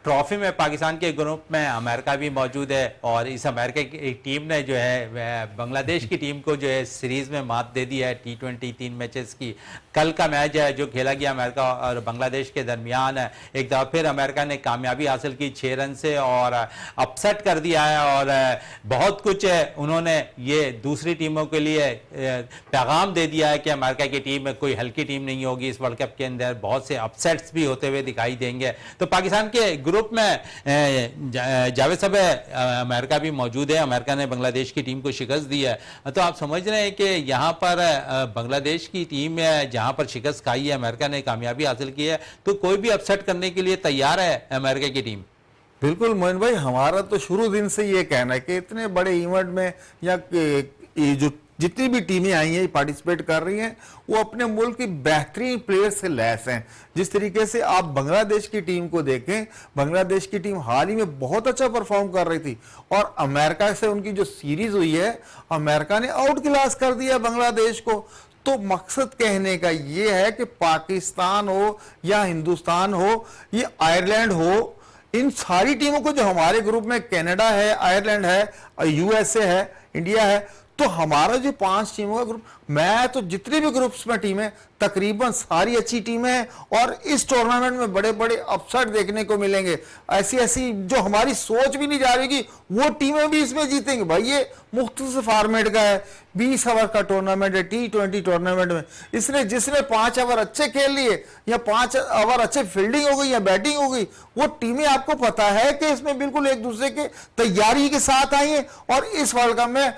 ट्रॉफी में पाकिस्तान के ग्रुप में अमेरिका भी मौजूद है और इस अमेरिका की टीम ने जो है बांग्लादेश की टीम को जो है सीरीज में मात दे दी है T20 3 मैचेस की। कल का मैच है जो खेला गया अमेरिका और बांग्लादेश के दरमियान, एक दफ़ा फिर अमेरिका ने कामयाबी हासिल की 6 रन से और अपसेट कर दिया है। और बहुत कुछ उन्होंने ये दूसरी टीमों के लिए पैगाम दे दिया है कि अमेरिका की टीम कोई हल्की टीम नहीं होगी, इस वर्ल्ड कप के अंदर बहुत से अपसेट्स भी होते हुए दिखाई देंगे। तो पाकिस्तान के ग्रुप में जावेद साहब अमेरिका भी मौजूद है, अमेरिका ने बांग्लादेश की टीम को शिकस्त दी है। तो आप समझ रहे हैं कि यहाँ पर बांग्लादेश की टीम जहाँ पर शिकस्त खाई है, अमेरिका ने कामयाबी हासिल की है, तो कोई भी अपसेट करने के लिए तैयार है अमेरिका की टीम? बिल्कुल मोइन भाई, हमारा तो शुरू दिन से ये कहना है कि इतने बड़े इवेंट में या जो जितनी भी टीमें आई हैं पार्टिसिपेट कर रही हैं, वो अपने मुल्क की बेहतरीन प्लेयर से लैस हैं। जिस तरीके से आप बांग्लादेश की टीम को देखें, बांग्लादेश की टीम हाल ही में बहुत अच्छा परफॉर्म कर रही थी और अमेरिका से उनकी जो सीरीज हुई है, अमेरिका ने आउट क्लास कर दिया बांग्लादेश को। तो मकसद कहने का ये है कि पाकिस्तान हो या हिंदुस्तान हो, ये आयरलैंड हो, इन सारी टीमों को, जो हमारे ग्रुप में कनाडा है, आयरलैंड है, USA है, इंडिया है, तो हमारा जो 5 टीमों का ग्रुप, मैं तो जितने भी ग्रुप्स में टीमें तकरीबन सारी अच्छी टीमें हैं और इस टूर्नामेंट में बड़े बड़े अपसेट देखने को मिलेंगे। ऐसी ऐसी जो हमारी सोच भी नहीं जा रही कि वो टीमें भी इसमें जीतेंगे। भाई ये मुख्तलिफ फॉर्मेट का है, 20 ओवर का टूर्नामेंट है T20 टूर्नामेंट में। इसलिए जिसने 5 ओवर अच्छे खेल लिए या 5 ओवर अच्छे फील्डिंग हो गई या बैटिंग हो गई, वो टीमें आपको पता है कि इसमें बिल्कुल एक दूसरे के तैयारी के साथ आई है। और इस वर्ल्ड कप में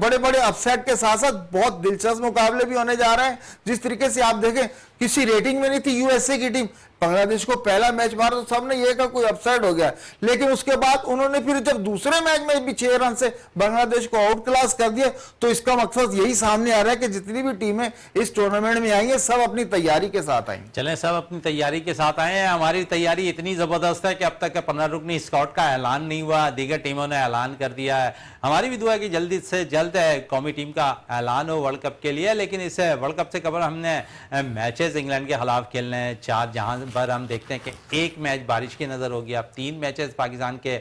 बड़े बड़े अपसेट के साथ साथ बहुत दिलचस्प मुकाबले भी होने जा रहे हैं। जिस तरीके से आप देखें, किसी रेटिंग में नहीं थी USA की टीम, बांग्लादेश को पहला मैच मारा तो सबने ये कहा कोई अपसेट हो गया, लेकिन उसके बाद उन्होंने फिर जब दूसरे मैच में भी 6 रन से बांग्लादेश को आउट क्लास कर दिया। तो इसका मकसद यही सामने आ रहा है कि जितनी भी टीमें इस टूर्नामेंट में आई हैं, सब अपनी तैयारी के साथ आई। चलें, सब अपनी तैयारी के साथ आए हैं। हमारी तैयारी इतनी जबरदस्त है कि अब तक 15 रुकनी स्क्वाड का ऐलान नहीं हुआ, दीगर टीमों ने ऐलान कर दिया है। हमारी भी दुआ है कि जल्दी से जल्द कौमी टीम का ऐलान हो वर्ल्ड कप के लिए। लेकिन इस वर्ल्ड कप से कबल हमने मैचेस इंग्लैंड के खिलाफ खेलने हैं 4, जहां पर हम देखते हैं कि एक मैच बारिश की नज़र होगी। अब 3 मैचेस पाकिस्तान के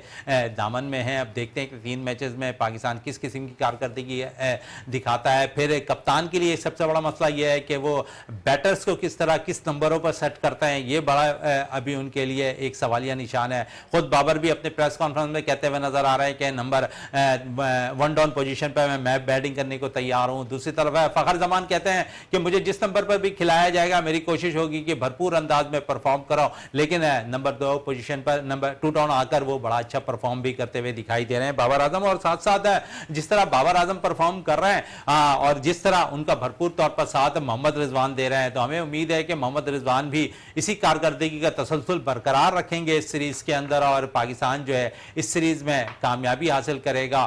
दामन में हैं। अब देखते हैं कि 3 मैचेस में पाकिस्तान किस किस्म की कारकर्दगी दिखाता है। फिर कप्तान के लिए सबसे बड़ा मसला यह है कि वो बैटर्स को किस तरह किस नंबरों पर सेट करते हैं, ये बड़ा अभी उनके लिए एक सवालिया निशान है। खुद बाबर भी अपने प्रेस कॉन्फ्रेंस में कहते हुए नजर आ रहे हैं कि नंबर 1 डाउन पोजीशन पर मैं बैटिंग करने को तैयार हूं। दूसरी तरफ फखर जमान कहते हैं कि मुझे जिस नंबर पर भी खिलाया जाएगा, मेरी कोशिश होगी कि भरपूर अंदाज में परफॉर्म करो, लेकिन नंबर 2 पोजीशन पर नंबर 2 डाउन आकर वो बड़ा अच्छा परफॉर्म भी करते हुए दिखाई दे रहे हैं बाबर आजम। और साथ साथ जिस तरह बाबर आजम परफॉर्म कर रहे हैं और जिस तरह उनका भरपूर तौर पर साथ मोहम्मद रिजवान दे रहे हैं, तो हमें उम्मीद है कि मोहम्मद रिजवान भी इसी कारकर्दगी का तसलसल बरकरार रखेंगे इस सीरीज के अंदर, और पाकिस्तान जो है इस सीरीज में कामयाबी हासिल करेगा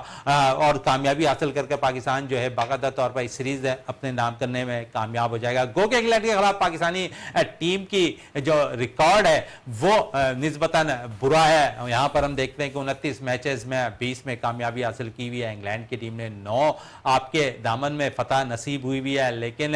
और कामयाबी हासिल करके पाकिस्तान जो है बाकायदा तौर पर इस सीरीज अपने नाम करने में कामयाब हो जाएगा। गो के इंग्लैंड के खिलाफ पाकिस्तानी टीम की जो रिकॉर्ड है वो निस्बतन बुरा है। यहां पर हम देखते हैं कि 29 मैचेस में 20 में कामयाबी हासिल की हुई है। इंग्लैंड की टीम ने 9 आपके दामन में फतह नसीब हुई भी है, लेकिन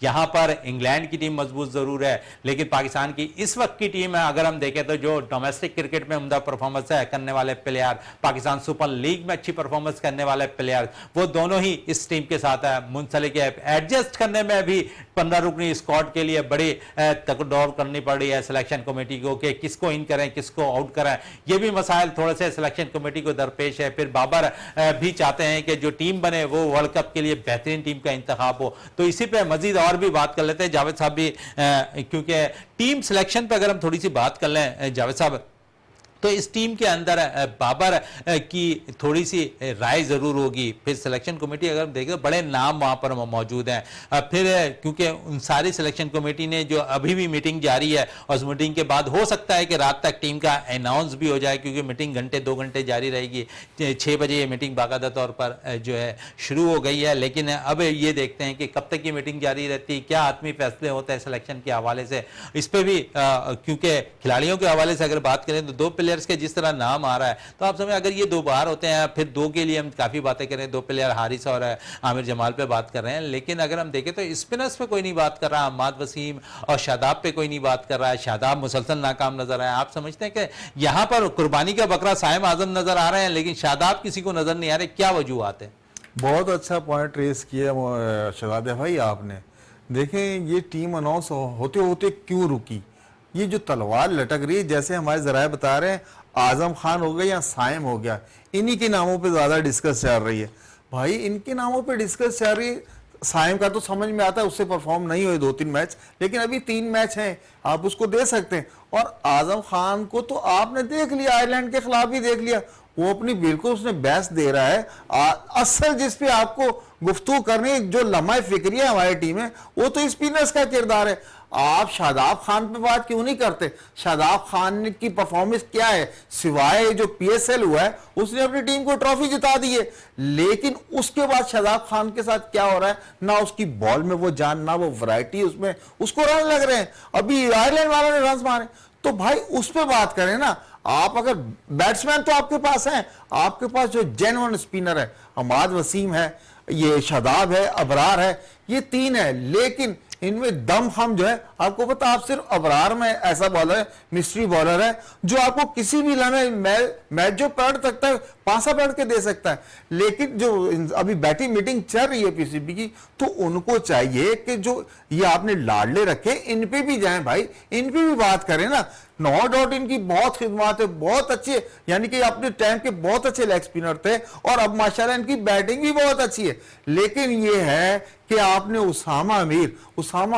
यहां पर इंग्लैंड की टीम मजबूत जरूर है, लेकिन पाकिस्तान की इस वक्त की टीम है अगर हम देखें तो जो डोमेस्टिक क्रिकेट में उम्दा परफॉर्मेंस करने वाले प्लेयर, पाकिस्तान सुपर लीग में अच्छी परफॉर्मेंस करने वाले प्लेयर, वो दोनों ही इस टीम के साथ मुंसलिक है। एडजस्ट करने में भी 15 रुकनी स्क्वाड के लिए बड़ी तकदौड़ करनी पड़ रही है सिलेक्शन कमेटी को कि किसको इन करें किसको आउट करें। ये भी मसाइल थोड़े से सिलेक्शन कमेटी को दरपेश है। फिर बाबर भी चाहते हैं कि जो टीम बने वो वर्ल्ड कप के लिए बेहतरीन टीम का इंतखाब हो। तो इसी पे मजीद और भी बात कर लेते हैं जावेद साहब भी, क्योंकि टीम सिलेक्शन पे अगर हम थोड़ी सी बात कर लें जावेद साहब, तो इस टीम के अंदर बाबर की थोड़ी सी राय जरूर होगी। फिर सिलेक्शन कमेटी अगर देखें तो बड़े नाम वहां पर मौजूद हैं। फिर क्योंकि उन सारी सिलेक्शन कमेटी ने जो अभी भी मीटिंग जारी है और उस मीटिंग के बाद हो सकता है कि रात तक टीम का अनाउंस भी हो जाए, क्योंकि मीटिंग घंटे 2 घंटे जारी रहेगी। 6 बजे ये मीटिंग बाकायदा तौर पर जो है शुरू हो गई है, लेकिन अब ये देखते हैं कि कब तक ये मीटिंग जारी रहती है, क्या आत्मी फैसले होते हैं सिलेक्शन के हवाले से। इस पर भी क्योंकि खिलाड़ियों के हवाले से अगर बात करें तो 2 प्लेयर्स के जिस तरह नाम आ रहा है, तो आप समझ अगर ये 2 बार होते हैं, फिर 2 के लिए हम काफी बातें करें, 2 प्लेयर हारिस और आमिर जमाल पे बात कर रहे हैं, लेकिन अगर हम देखें तो स्पिनर्स पे कोई नहीं बात कर रहा, अहमद वसीम और शादाब पे कोई नहीं बात कर रहा है। शादाब मुसलसल नाकाम नजर आए। आप समझते हैं कि यहां पर कुर्बानी का बकरा साइम आजम नजर आ रहे हैं, लेकिन शादाब किसी को नजर नहीं आ रहे, क्या वजूहत है? बहुत अच्छा पॉइंट रेस किया शहजादे भाई आपने। देखें ये टीम अनाउंस होते होते क्यों रुकी, ये जो तलवार लटक रही है, जैसे हमारे जराए बता रहे हैं आजम खान हो गया या साइम हो गया, इन्हीं के नामों पे ज्यादा डिस्कस चल रही है। भाई इनके नामों पे डिस्कस चल रही है। साइम का तो समझ में आता है, उससे परफॉर्म नहीं हुए 2-3 मैच, लेकिन अभी 3 मैच हैं, आप उसको दे सकते हैं। और आजम खान को तो आपने देख लिया, आयरलैंड के खिलाफ भी देख लिया, वो अपनी बिल्कुल उसने बेस्ट दे रहा है। असल जिस पे आपको गुफ्तगू करनी जो लम्हा फिक्रिया हमारी टीम है, वो तो स्पिनर्स का किरदार है। आप शादाब खान पे बात क्यों नहीं करते? शादाब खान की परफॉर्मेंस क्या है, सिवाय जो पीएसएल हुआ है उसने अपनी टीम को ट्रॉफी जिता दी है, लेकिन उसके बाद शादाब खान के साथ क्या हो रहा है, ना उसकी बॉल में वो जान, ना वो वैरायटी उसमें, उसको रन लग रहे हैं। अभी आयरलैंड वालों ने रन मारे, तो भाई उस पर बात करें ना। आप अगर बैट्समैन तो आपके पास हैं, आपके पास जो जेन्युइन स्पिनर है, अहमद वसीम है, ये शादाब है, अबरार है, ये 3 है, लेकिन इनमें दम हम जो है, आपको पता, आप सिर्फ अबरार में ऐसा बॉलर है, मिस्ट्री बॉलर है, जो आपको किसी भी लम्हे मैच जो पलट सकता है, पासा पलट के दे सकता है। लेकिन जो अभी बैटिंग मीटिंग चल रही है पीसीबी की, तो उनको चाहिए कि जो ये आपने लाडले रखे, इन पे भी जाएं भाई, इन पे भी बात करें ना। नो डाउट इनकी बहुत खिदमत है, बहुत अच्छी है, यानी कि अपने टाइम के बहुत अच्छे लेग स्पिनर थे, और अब माशाल्लाह इनकी बैटिंग भी बहुत अच्छी है। लेकिन ये है कि आपने उसामा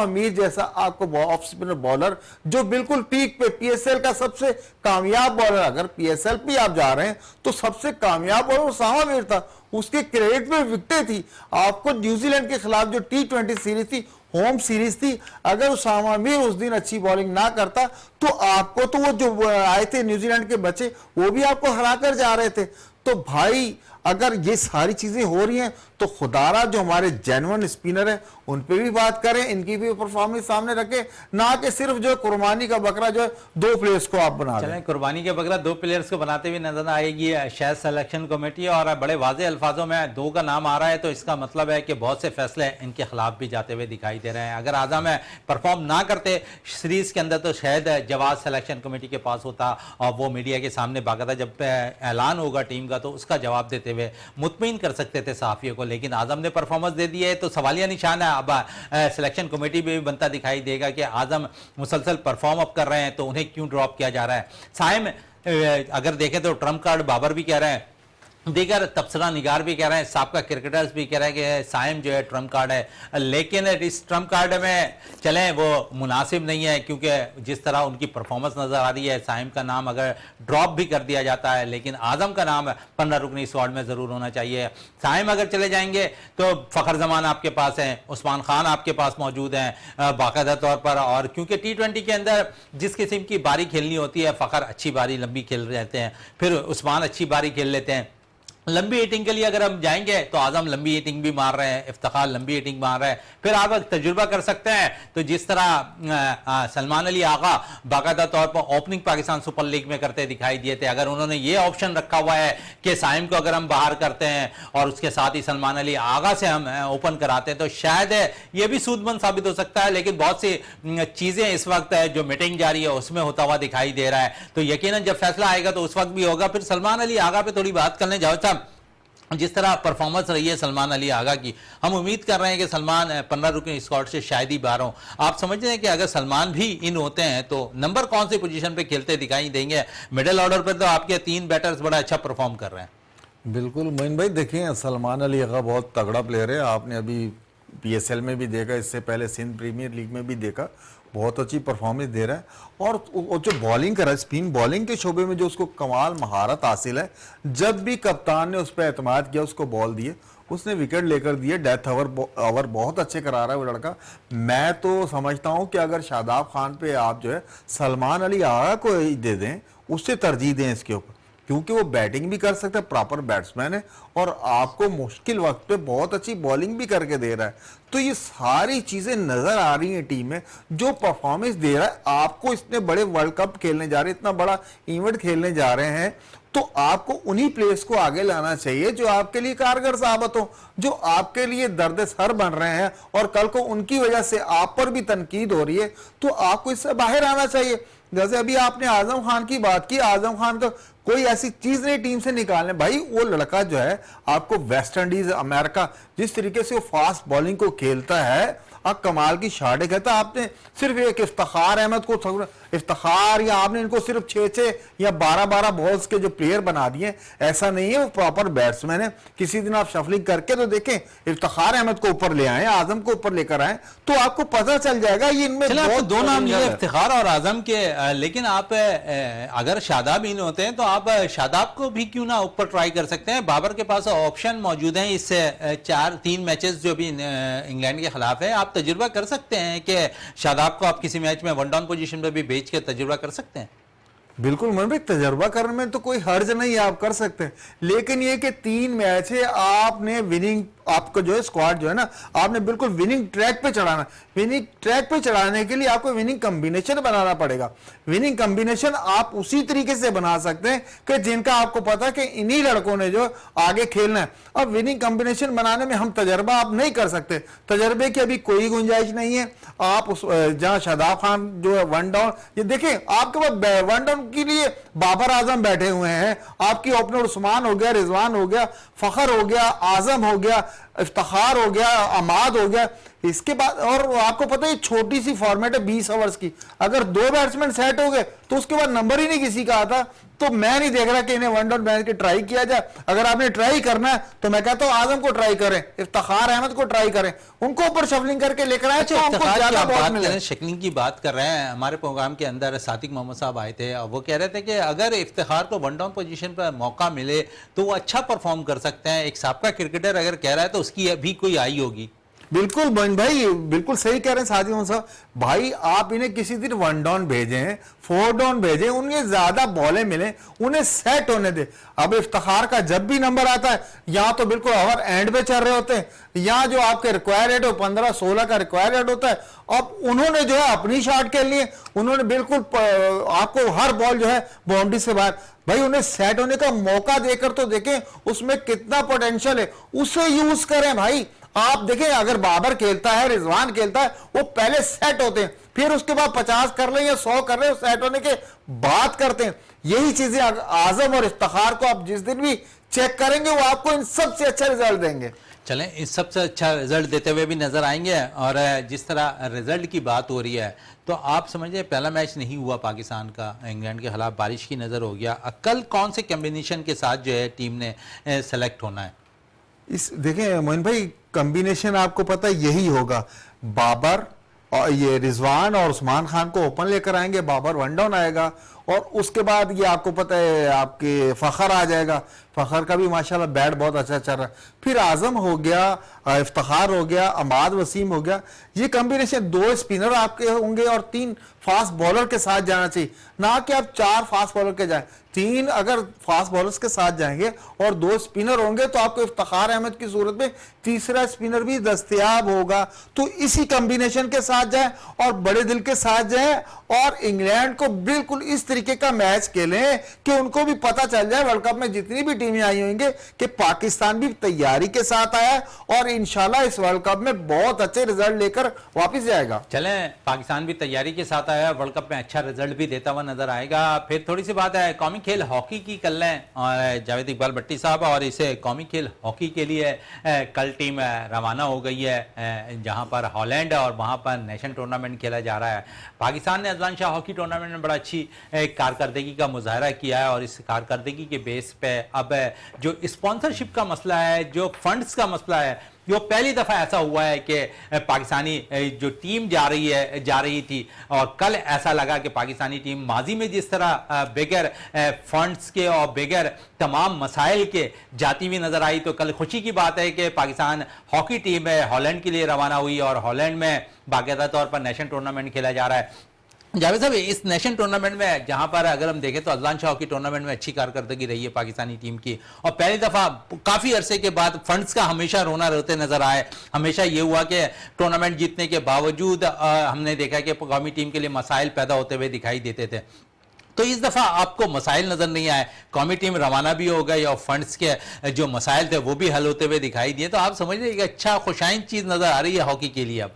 अमीर जैसा आपको ऑफ स्पिनर बॉलर, जो बिल्कुल पीक पे, पीएसएल का सबसे कामयाब बॉलर, अगर पीएसएल पे आप जा रहे हैं तो सबसे कामयाब बॉलर उसामा अमीर था, उसके क्रेडिट में विकेटें थी। आपको न्यूजीलैंड के खिलाफ जो T20 सीरीज थी, होम सीरीज थी, अगर उसामा अमीर उस दिन अच्छी बॉलिंग ना करता तो आपको तो वो जो आए थे न्यूजीलैंड के बच्चे, वो भी आपको हरा कर जा रहे थे। तो भाई अगर ये सारी चीजें हो रही हैं, तो खुदारा जो हमारे जेन्युइन स्पिनर है उन पे भी बात करें, इनकी भी परफॉर्मेंस सामने रखें, ना कि सिर्फ जो कुर्बानी का बकरा जो है 2 प्लेयर्स को आप बना दें। कुर्बानी का बकरा 2 प्लेयर्स को बनाते हुए नजर आएगी शायद सिलेक्शन कमेटी, और बड़े वाजे अल्फाजों में 2 का नाम आ रहा है, तो इसका मतलब है कि बहुत से फैसले इनके खिलाफ भी जाते हुए दिखाई दे रहे हैं। अगर आजम परफॉर्म ना करते सीरीज के अंदर, तो शायद जवाब सिलेक्शन कमेटी के पास होता, और वो मीडिया के सामने बाकायदा जब ऐलान होगा टीम का, तो उसका जवाब देते हुए मुतमईन कर सकते थे साफियों को। लेकिन आजम ने परफॉर्मेंस दे दी है, तो सवालिया निशान है। अब सिलेक्शन कमेटी भी बनता दिखाई देगा कि आजम मुसलसल परफॉर्म अप कर रहे हैं, तो उन्हें क्यों ड्रॉप किया जा रहा है। साइम अगर देखें तो ट्रम्प कार्ड बाबर भी कह रहे हैं दीगर तबसरा निगार भी कह रहे हैं, साबका क्रिकेटर्स भी कह रहे हैं कि साइम जो है ट्रम्प कार्ड है, लेकिन इस ट्रम्प कार्ड में चलें वो मुनासिब नहीं है, क्योंकि जिस तरह उनकी परफॉर्मेंस नज़र आ रही है, साइम का नाम अगर ड्रॉप भी कर दिया जाता है, लेकिन आजम का नाम 15 रुकनी स्क्वाड में ज़रूर होना चाहिए। साइम अगर चले जाएंगे तो फ़खर जमान आपके पास हैं, उस्मान खान आपके पास मौजूद हैं बाकायदा तौर पर, और क्योंकि T20 के अंदर जिस किस्म की बारी खेलनी होती है, फ़खर अच्छी बारी लंबी खेल रहते हैं, फिर उस्मान अच्छी बारी खेल लेते हैं। लंबी हिटिंग के लिए अगर हम जाएंगे तो आजम लंबी हिटिंग भी मार रहे हैं, इफ्तिखार लंबी हिटिंग मार रहे हैं, फिर आप तजुर्बा कर सकते हैं। तो जिस तरह सलमान अली आगा बाकायदा तौर पर ओपनिंग पाकिस्तान सुपर लीग में करते दिखाई दिए थे, अगर उन्होंने ये ऑप्शन रखा हुआ है कि साइम को अगर हम बाहर करते हैं और उसके साथ ही सलमान अली आगा से हम ओपन कराते हैं, तो शायद ये भी सूदमंद साबित हो सकता है। लेकिन बहुत सी चीज़ें इस वक्त है जो मीटिंग जारी है उसमें होता हुआ दिखाई दे रहा है, तो यकीनन जब फैसला आएगा तो उस वक्त भी होगा। फिर सलमान अली आगा पे थोड़ी बात करने जाओ साहब, जिस तरह परफॉर्मेंस रही है सलमान अली आगा की, हम उम्मीद कर रहे हैं कि सलमान 15 रुकनी स्क्वाड से शायद ही बाहर हों। आप समझते हैं कि अगर सलमान भी इन होते हैं तो नंबर कौन सी पोजीशन पे खेलते दिखाई देंगे? मिडिल ऑर्डर पर तो आपके 3 बैटर्स बड़ा अच्छा परफॉर्म कर रहे हैं। बिल्कुल मोइन भाई, देखिए सलमान अली आगा बहुत तगड़ा प्लेयर है, आपने अभी PSL में भी देखा, इससे पहले सिंध प्रीमियर लीग में भी देखा, बहुत अच्छी परफॉर्मेंस दे रहा है। और जो बॉलिंग कर रहा है, स्पिन बॉलिंग के शोबे में जो उसको कमाल महारत हासिल है, जब भी कप्तान ने उस पर एतमाद किया, उसको बॉल दिए, उसने विकेट लेकर दिए, डेथ ओवर बहुत अच्छे करा रहा है वो लड़का। मैं तो समझता हूं कि अगर शादाब खान पे आप जो है सलमान अली आगा को दे दें, उससे तरजीह दें इसके ऊपर, क्योंकि वो बैटिंग भी कर सकता है, प्रॉपर बैट्समैन है, और आपको मुश्किल वक्त पे बहुत अच्छी बॉलिंग भी करके दे रहा है। तो ये सारी चीजें नजर आ रही हैं टीम में, जो परफॉर्मेंस दे रहा है आपको, इतने बड़े वर्ल्ड कप खेलने जा रहे हैं, इतना बड़ा इवेंट खेलने जा रहे हैं, तो आपको उन्हीं प्लेयर्स को आगे लाना चाहिए जो आपके लिए कारगर साबित हो, जो आपके लिए दर्द सर बन रहे हैं, और कल को उनकी वजह से आप पर भी तनकीद हो रही है, तो आपको इससे बाहर आना चाहिए। जैसे अभी आपने आजम खान की बात की, आजम खान का कोई ऐसी चीज नहीं टीम से निकालने, भाई वो लड़का जो है आपको वेस्ट इंडीज अमेरिका जिस तरीके से वो फास्ट बॉलिंग को खेलता है, आप कमाल की शाटे कहता है। आपने सिर्फ एक इफ्तिखार अहमद को, इफ्तिखार या आपने इनको सिर्फ 6-6 या 12-12 बॉल्स के जो प्लेयर बना दिए, ऐसा नहीं है, वो प्रॉपर बैट्समैन है। किसी दिन आप शफलिंग करके तो देखें, इफ्तिखार अहमद को ऊपर ले आए, आजम को ऊपर लेकर आए, तो आपको पता चल जाएगा ये इनमें दो नाम लिए इफ्तिखार और आजम के, लेकिन आप अगर शादाब इन होते हैं तो आप शादाब को भी क्यों ना ऊपर ट्राई कर सकते हैं। बाबर के पास ऑप्शन मौजूद हैं, इस 3 मैचेस जो भी इंग्लैंड के खिलाफ है, आप तजुर्बा कर सकते हैं कि शादाब को आप किसी मैच में वन डाउन पोजीशन पे भी भेज के तजुर्बा कर सकते हैं। बिल्कुल मन भाई, तजर्बा करने में तो कोई हर्ज नहीं है, आप कर सकते हैं, लेकिन ये कि 3 मैच है, आपने विनिंग, आपको जो है स्क्वाड जो है ना, आपने बिल्कुल विनिंग ट्रैक पे चढ़ाना। विनिंग ट्रैक पे चढ़ाने के लिए आपको विनिंग कॉम्बिनेशन बनाना पड़ेगा। विनिंग कॉम्बिनेशन आप उसी तरीके से बना सकते हैं कि जिनका आपको पता है कि इन्हीं लड़कों ने जो आगे खेलना है। अब विनिंग कॉम्बिनेशन बनाने में हम तजर्बा आप नहीं कर सकते, तजर्बे की अभी कोई गुंजाइश नहीं है। आप उस जहां शादाब खान जो है वन डाउन, ये देखें आपके पास वन डाउन के लिए बाबर आजम बैठे हुए हैं, आपकी ओपनर उस्मान हो गया, रिजवान हो गया, फखर हो गया, आजम हो गया, इफ्तिखार हो गया, अमाद हो गया। इसके बाद और आपको पता है छोटी सी फॉर्मेट है 20 ओवर्स की, अगर 2 बैट्समैन सेट हो गए तो उसके बाद नंबर ही नहीं किसी का आता। तो मैं नहीं देख रहा कि इन्हें वन डाउन बैन के ट्राई किया जाए। अगर आपने ट्राई करना है तो मैं कहता हूं आजम को ट्राई करें, इफ्तिखार अहमद को ट्राई करें, उनको ऊपर शफलिंग करके लेकर आए। शफलिंग की बात कर रहे हैं, हमारे प्रोग्राम के अंदर सातिक मोहम्मद साहब आए थे, वो कह रहे थे कि अगर इफ्तिखार को वन डाउन पोजीशन पर मौका मिले तो वो अच्छा परफॉर्म कर सकते हैं। एक साबका क्रिकेटर अगर कह रहा है तो उसकी अभी कोई आई होगी। बिल्कुल भाई, बिल्कुल सही कह रहे हैं साथी साहब। भाई आप इन्हें किसी दिन वन डाउन भेजें, 4 डाउन भेजें, उन्हें ज्यादा बॉलें मिले, उन्हें सेट होने दे। अब इफ्तिखार का जब भी नंबर आता है, या तो बिल्कुल ओवर एंड पे चल रहे होते हैं, या जो आपके रिक्वायर रेट हो 15-16 का रिक्वायर रेट होता है। अब उन्होंने जो है अपनी शॉट के लिए उन्होंने बिल्कुल आपको हर बॉल जो है बाउंड्री से बाहर, भाई उन्हें सेट होने का मौका देकर तो देखें उसमें कितना पोटेंशियल है, उसे यूज करें। भाई आप देखें, अगर बाबर खेलता है, रिजवान खेलता है, वो पहले सेट होते हैं, फिर उसके बाद 50 कर लें या 100 कर लें, सेट होने के बात करते हैं। यही चीजें आजम और इफ्तिखार को आप जिस दिन भी चेक करेंगे वो आपको इन सबसे अच्छा रिजल्ट देंगे। चलें, इस सबसे अच्छा रिजल्ट देते हुए भी नजर आएंगे। और जिस तरह रिजल्ट की बात हो रही है तो आप समझिए पहला मैच नहीं हुआ पाकिस्तान का इंग्लैंड के खिलाफ, बारिश की नज़र हो गया। कल कौन से कम्बिनेशन के साथ जो है टीम ने सेलेक्ट होना है? इस देखें मोइन भाई, कॉम्बिनेशन आपको पता है यही होगा। बाबर और ये रिजवान और उस्मान खान को ओपन लेकर आएंगे, बाबर वन डाउन आएगा और उसके बाद ये आपको पता है आपके फखर आ जाएगा। फखर का भी माशाल्लाह बैट बहुत अच्छा चल रहा है। फिर आजम हो गया, इफ्तिखार हो गया, अमाद वसीम हो गया। ये कॉम्बिनेशन 2 स्पिनर आपके होंगे और 3 फास्ट बॉलर के साथ जाना चाहिए, ना कि आप 4 फास्ट बॉलर के जाएं। 3 अगर फास्ट बॉलर्स के साथ जाएंगे और 2 स्पिनर होंगे तो आपको इफ्तिखार अहमद की सूरत में तीसरा स्पिनर भी दस्तयाब होगा। तो इसी कॉम्बिनेशन के साथ जाएं और बड़े दिल के साथ जाएं और इंग्लैंड को बिल्कुल इस तरीके का मैच खेलें कि उनको भी पता चल जाए वर्ल्ड कप में जितनी भी टीमें आई होंगे कि पाकिस्तान भी तैयारी के साथ आया है और इंशाल्लाह इस वर्ल्ड कप में बहुत अच्छे रिजल्ट लेकर वापस जाएगा। चलें, पाकिस्तान भी तैयारी के साथ आया, वर्ल्ड कप में अच्छा रिजल्ट भी देता हुआ नजर आएगा। फिर थोड़ी सी बात है कौमी खेल हॉकी की कर लें और जावेद इकबाल भट्टी साहब, और इसे कौमी खेल हॉकी के लिए कल टीम रवाना हो गई है जहां पर हॉलैंड और वहां पर नेशनल टूर्नामेंट खेला जा रहा है। पाकिस्तान ने अजलान शाह हॉकी टूर्नामेंट में बड़ा अच्छी कारकर्दगी का मुजाहरा किया है और इस कारकर्दगी के बेस पे अब जो स्पॉन्सरशिप का मसला है, जो फंड्स का मसला है, जो पहली दफा ऐसा हुआ है कि पाकिस्तानी जो टीम जा रही थी और कल ऐसा लगा कि पाकिस्तानी टीम माजी में जिस तरह बगैर फंड्स के और बगैर तमाम मसाइल के जाती हुई नजर आई, तो कल खुशी की बात है कि पाकिस्तान हॉकी टीम हॉलैंड के लिए रवाना हुई और हॉलैंड में बाकायदा तौर पर नेशनल टूर्नामेंट खेला जा रहा है। जावेद साहब, इस नेशनल टूर्नामेंट में जहां पर अगर हम देखें तो अजलान शाह की टूर्नामेंट में अच्छी कारकर्दगी रही है पाकिस्तानी टीम की और पहली दफा काफी अरसे के बाद फंड्स का हमेशा रोना रोते नजर आए। हमेशा ये हुआ कि टूर्नामेंट जीतने के बावजूद हमने देखा कि कौमी टीम के लिए मसाइल पैदा होते हुए दिखाई देते थे। तो इस दफा आपको मसाइल नजर नहीं आए, कौमी टीम रवाना भी हो गई और फंड्स के जो मसाइल थे वो भी हल होते हुए दिखाई दिए। तो आप समझ रहे अच्छा खुशाइन चीज नजर आ रही है हॉकी के लिए अब?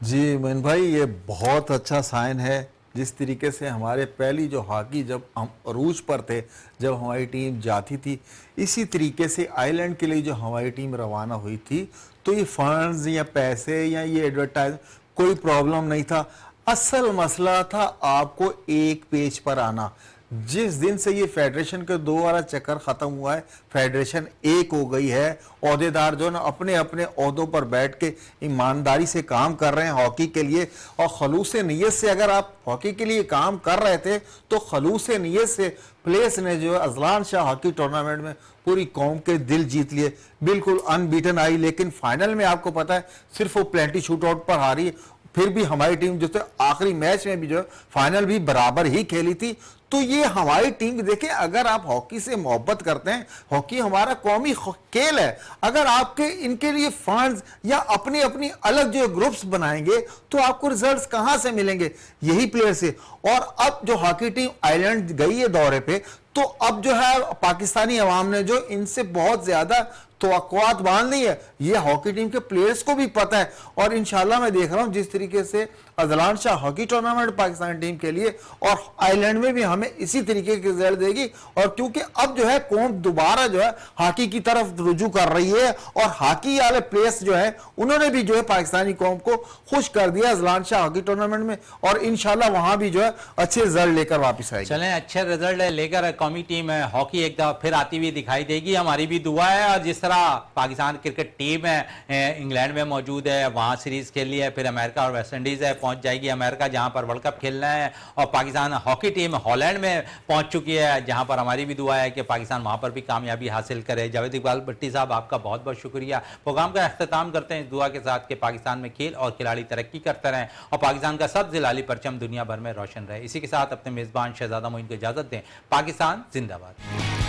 जी मोइन भाई, ये बहुत अच्छा साइन है। जिस तरीके से हमारे पहली जो हॉकी जब हम अरूज पर थे, जब हमारी टीम जाती थी, इसी तरीके से आयरलैंड के लिए जो हमारी टीम रवाना हुई थी, तो ये फंड्स या पैसे या ये एडवर्टाइज कोई प्रॉब्लम नहीं था। असल मसला था आपको एक पेज पर आना। जिस दिन से ये फेडरेशन के 2 वाला चक्कर खत्म हुआ है, फेडरेशन एक हो गई है, ओहदेदार जो ना अपने अपने ओहदों पर बैठ के ईमानदारी से काम कर रहे हैं हॉकी के लिए। और खलूस नीयत से अगर आप हॉकी के लिए काम कर रहे थे तो खलूस नीयत से प्लेयर्स ने जो है अजलान शाह हॉकी टूर्नामेंट में पूरी कौम के दिल जीत लिए, बिल्कुल अनबीटन आई। लेकिन फाइनल में आपको पता है सिर्फ वो प्लेंटी शूट आउट पर हारी। फिर भी हमारी टीम जो है आखिरी मैच में भी जो है फाइनल भी बराबर ही खेली थी। तो ये हमारी टीम देखें, अगर आप हॉकी से मोहब्बत करते हैं, हॉकी हमारा कौमी खेल है, अगर आपके इनके लिए फंड्स या अपनी अपनी अलग जो ग्रुप्स बनाएंगे तो आपको रिजल्ट्स कहां से मिलेंगे? यही प्लेयर से। और अब जो हॉकी टीम आयरलैंड गई है दौरे पे, तो अब जो है पाकिस्तानी अवाम ने जो इनसे बहुत ज्यादा तवक्कुआत बांध ली है, ये हॉकी टीम के प्लेयर्स को भी पता है। और इंशाल्लाह मैं देख रहा हूं जिस तरीके से Azlan Shah hockey tournament Pakistani team के लिए और आयरलैंड में भी हमें इसी तरीके के रिजल्ट देगी। और क्योंकि अब जो है कौम दोबारा जो है हॉकी की तरफ रुजू कर रही है और हॉकी वाले प्लेयर्स जो है उन्होंने भी जो है पाकिस्तानी कौम को खुश कर दिया अजलान शाह हॉकी टूर्नामेंट में, और इंशाल्लाह वहां भी जो है अच्छे रिजल्ट लेकर वापस आएगी। चलें, अच्छे रिजल्ट लेकर कौमी टीम हॉकी एक दफा फिर आती हुई दिखाई देगी, हमारी भी दुआ है। और जिस तरह पाकिस्तान क्रिकेट टीम है इंग्लैंड में मौजूद है, वहां सीरीज खेल ली है, फिर अमेरिका और वेस्ट इंडीज है, पहुंच जाएगी अमेरिका जहां पर वर्ल्ड कप खेलना है, और पाकिस्तान हॉकी टीम हॉलैंड में पहुंच चुकी है जहां पर हमारी भी दुआ है कि पाकिस्तान वहां पर भी कामयाबी हासिल करे। जावेद इकबाल भट्टी साहब, आपका बहुत बहुत शुक्रिया। प्रोग्राम का अख्ताम करते हैं इस दुआ के साथ कि पाकिस्तान में खेल और खिलाड़ी तरक्की करते रहें और पाकिस्तान का सब जिलाली परचम दुनिया भर में रोशन रहे। इसी के साथ अपने मेजबान शहजादा मोइन को इजाजत दें। पाकिस्तान जिंदाबाद।